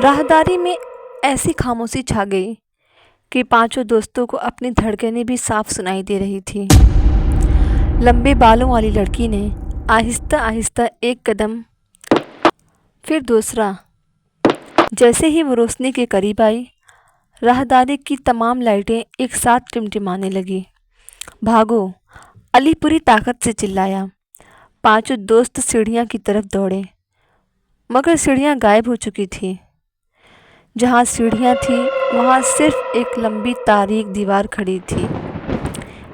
راہداری میں ایسی خاموشی چھا گئی کہ پانچوں دوستوں کو اپنی دھڑکنیں بھی صاف سنائی دے رہی تھی۔ لمبے بالوں والی لڑکی نے آہستہ آہستہ ایک قدم، پھر دوسرا۔ جیسے ہی وہ روشنی کے قریب آئی، راہداری کی تمام لائٹیں ایک ساتھ ٹمٹمانے لگیں۔ بھاگو! علی پوری طاقت سے چلایا۔ پانچوں دوست سیڑھیاں کی طرف دوڑے، مگر سیڑھیاں غائب ہو چکی تھیں۔ جہاں سیڑھیاں تھیں وہاں صرف ایک لمبی تاریک دیوار کھڑی تھی۔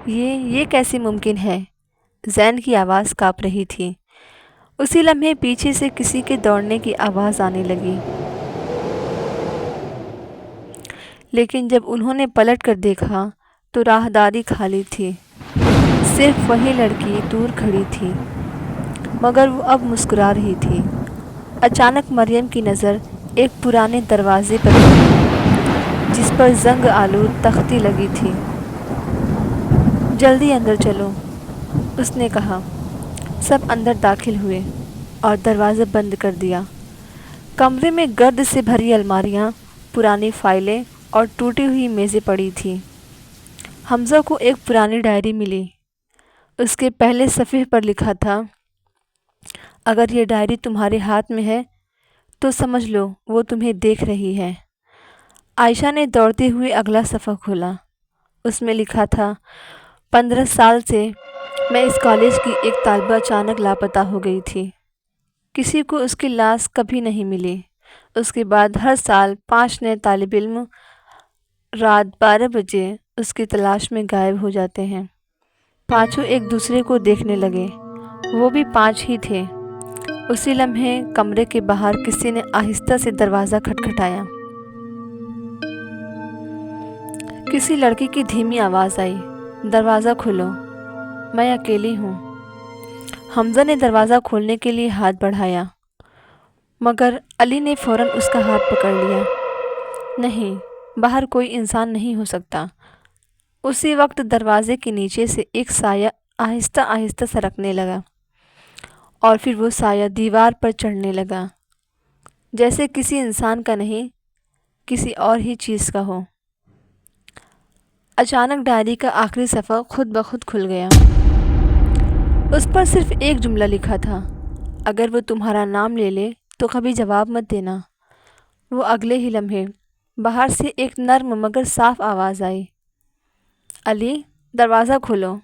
یہ کیسے ممکن ہے؟ زین کی آواز کانپ رہی تھی۔ اسی لمحے پیچھے سے کسی کے دوڑنے کی آواز آنے لگی، لیکن جب انہوں نے پلٹ کر دیکھا تو راہداری خالی تھی۔ صرف وہی لڑکی دور کھڑی تھی، مگر وہ اب مسکرا رہی تھی۔ اچانک مریم کی نظر ایک پرانے دروازے پر پڑی جس پر زنگ آلود تختی لگی تھی۔ جلدی اندر چلو، اس نے کہا۔ سب اندر داخل ہوئے اور دروازہ بند کر دیا۔ کمرے میں گرد سے بھری الماریاں، پرانی فائلیں اور ٹوٹی ہوئی میزیں پڑی تھیں۔ حمزہ کو ایک پرانی ڈائری ملی۔ اس کے پہلے صفحے پر لکھا تھا، اگر یہ ڈائری تمہارے ہاتھ میں ہے تو سمجھ لو وہ تمہیں دیکھ رہی ہے۔ عائشہ نے دوڑتے ہوئے اگلا صفحہ کھولا۔ اس میں لکھا تھا، 15 سال سے میں اس کالج کی ایک طالبہ اچانک لاپتہ ہو گئی تھی۔ کسی کو اس کی لاش کبھی نہیں ملی۔ اس کے بعد ہر سال 5 نئے طالب علم رات 12 بجے اس کی تلاش میں غائب ہو جاتے ہیں۔ پانچوں ایک دوسرے کو دیکھنے لگے۔ وہ بھی 5 ہی تھے۔ اسی لمحے کمرے کے باہر کسی نے آہستہ سے دروازہ کھٹکھٹایا۔ کسی لڑکی کی دھیمی آواز آئی، دروازہ کھولو، میں اکیلی ہوں۔ حمزہ نے دروازہ کھولنے کے لیے ہاتھ بڑھایا، مگر علی نے فوراً اس کا ہاتھ پکڑ لیا۔ نہیں، باہر کوئی انسان نہیں ہو سکتا۔ اسی وقت دروازے کے نیچے سے ایک سایہ آہستہ آہستہ سرکنے لگا، اور پھر وہ سایہ دیوار پر چڑھنے لگا، جیسے کسی انسان کا نہیں، کسی اور ہی چیز کا ہو۔ اچانک ڈائری کا آخری صفحہ خود بخود کھل گیا۔ اس پر صرف ایک جملہ لکھا تھا، اگر وہ تمہارا نام لے لے تو کبھی جواب مت دینا۔ وہ اگلے ہی لمحے باہر سے ایک نرم مگر صاف آواز آئی، علی، دروازہ کھولو۔